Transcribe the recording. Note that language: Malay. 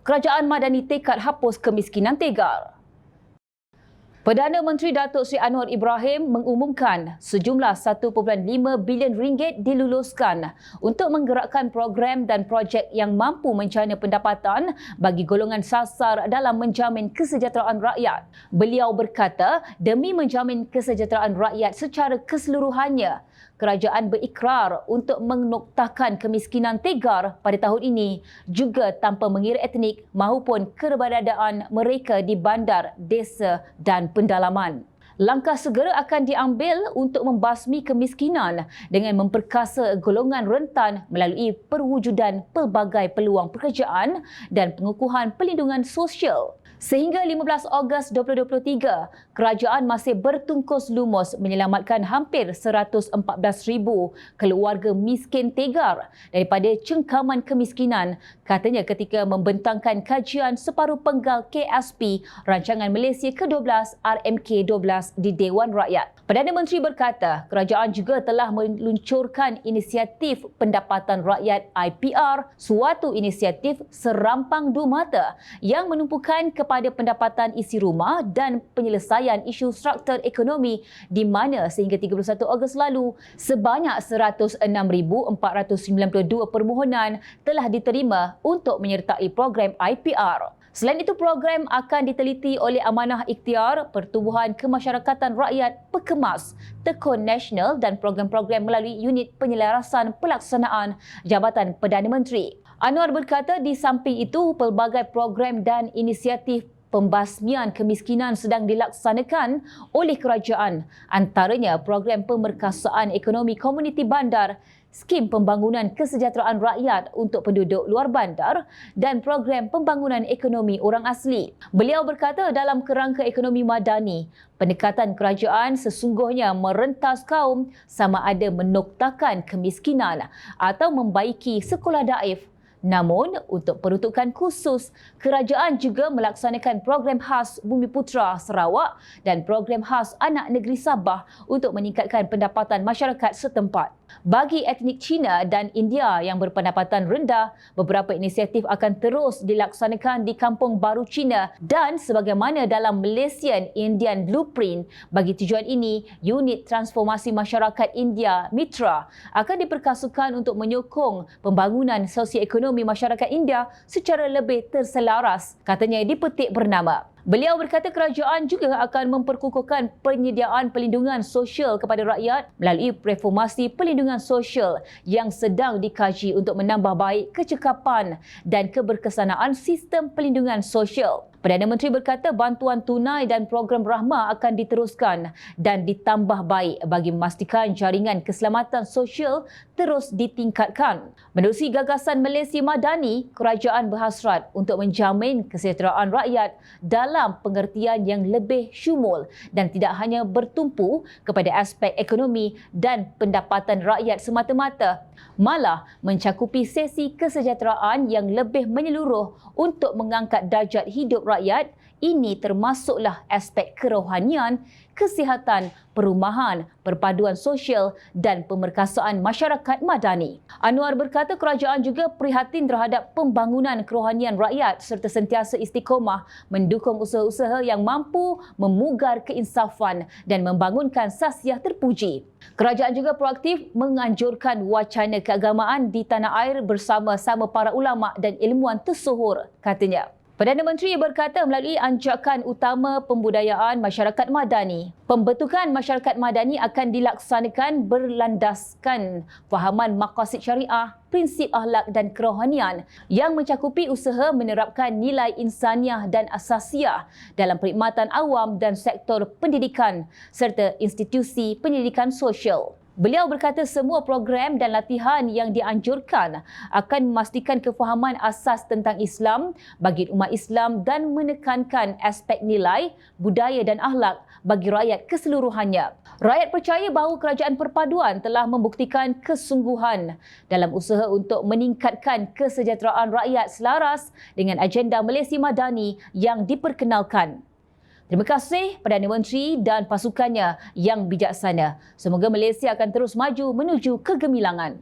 Kerajaan Madani tekad hapus kemiskinan tegar. Perdana Menteri Datuk Seri Anwar Ibrahim mengumumkan sejumlah 1.5 bilion ringgit diluluskan untuk menggerakkan program dan projek yang mampu menjana pendapatan bagi golongan sasar dalam menjamin kesejahteraan rakyat. Beliau berkata, demi menjamin kesejahteraan rakyat secara keseluruhannya, kerajaan berikrar untuk menoktakan kemiskinan tegar pada tahun ini juga tanpa mengira etnik maupun keberadaan mereka di bandar, desa dan pendalaman. Langkah segera akan diambil untuk membasmi kemiskinan dengan memperkasa golongan rentan melalui perwujudan pelbagai peluang pekerjaan dan pengukuhan perlindungan sosial. Sehingga 15 Ogos 2023, kerajaan masih bertungkus lumus menyelamatkan hampir 114,000 keluarga miskin tegar daripada cengkaman kemiskinan, katanya ketika membentangkan kajian separuh penggal KSP Rancangan Malaysia ke-12 RMK-12 di Dewan Rakyat. Perdana Menteri berkata, kerajaan juga telah meluncurkan inisiatif pendapatan rakyat IPR, suatu inisiatif serampang dua mata yang menumpukan kepada pendapatan isi rumah dan penyelesaian isu struktur ekonomi, di mana sehingga 31 Ogos lalu sebanyak 106,492 permohonan telah diterima untuk menyertai program IPR. Selain itu, program akan diteliti oleh Amanah Ikhtiar Pertubuhan Kemasyarakatan Rakyat Pekemas, Tekun Nasional dan program-program melalui Unit Penyelarasan Pelaksanaan Jabatan Perdana Menteri. Anwar berkata di samping itu, pelbagai program dan inisiatif pembasmian kemiskinan sedang dilaksanakan oleh kerajaan, antaranya program pemerkasaan ekonomi komuniti bandar, skim pembangunan kesejahteraan rakyat untuk penduduk luar bandar dan program pembangunan ekonomi orang asli. Beliau berkata dalam kerangka ekonomi madani, pendekatan kerajaan sesungguhnya merentas kaum sama ada menoktakan kemiskinan atau membaiki sekolah daif. Namun, untuk peruntukan khusus, kerajaan juga melaksanakan program khas Bumiputera Sarawak dan program khas Anak Negeri Sabah untuk meningkatkan pendapatan masyarakat setempat. Bagi etnik Cina dan India yang berpendapatan rendah, beberapa inisiatif akan terus dilaksanakan di Kampung Baru Cina dan sebagaimana dalam Malaysian Indian Blueprint. Bagi tujuan ini, Unit Transformasi Masyarakat India Mitra akan diperkasukan untuk menyokong pembangunan sosioekonomi masyarakat India secara lebih terselaras, katanya di petik bernama. Beliau berkata kerajaan juga akan memperkukuhkan penyediaan perlindungan sosial kepada rakyat melalui reformasi perlindungan sosial yang sedang dikaji untuk menambah baik kecekapan dan keberkesanaan sistem perlindungan sosial. Perdana Menteri berkata bantuan tunai dan program rahmah akan diteruskan dan ditambah baik bagi memastikan jaringan keselamatan sosial terus ditingkatkan. Menerusi gagasan Malaysia Madani, kerajaan berhasrat untuk menjamin kesejahteraan rakyat dalam pengertian yang lebih syumul dan tidak hanya bertumpu kepada aspek ekonomi dan pendapatan rakyat semata-mata, malah mencakupi sesi kesejahteraan yang lebih menyeluruh untuk mengangkat darjat hidup rakyat. Ini termasuklah aspek kerohanian, kesihatan, perumahan, perpaduan sosial dan pemerkasaan masyarakat madani. Anwar berkata kerajaan juga prihatin terhadap pembangunan kerohanian rakyat serta sentiasa istiqomah mendukung usaha-usaha yang mampu memugar keinsafan dan membangunkan sasiah terpuji. Kerajaan juga proaktif menganjurkan wacana keagamaan di tanah air bersama-sama para ulama dan ilmuwan tersohor, katanya. Perdana Menteri berkata melalui anjakan utama pembudayaan masyarakat madani, pembentukan masyarakat madani akan dilaksanakan berlandaskan fahaman maqasid syariah, prinsip akhlak dan kerohanian yang mencakupi usaha menerapkan nilai insaniah dan asasiah dalam perkhidmatan awam dan sektor pendidikan serta institusi pendidikan sosial. Beliau berkata semua program dan latihan yang dianjurkan akan memastikan kefahaman asas tentang Islam bagi umat Islam dan menekankan aspek nilai, budaya dan akhlak bagi rakyat keseluruhannya. Rakyat percaya bahawa kerajaan perpaduan telah membuktikan kesungguhan dalam usaha untuk meningkatkan kesejahteraan rakyat selaras dengan agenda Malaysia Madani yang diperkenalkan. Terima kasih Perdana Menteri dan pasukannya yang bijaksana. Semoga Malaysia akan terus maju menuju kegemilangan.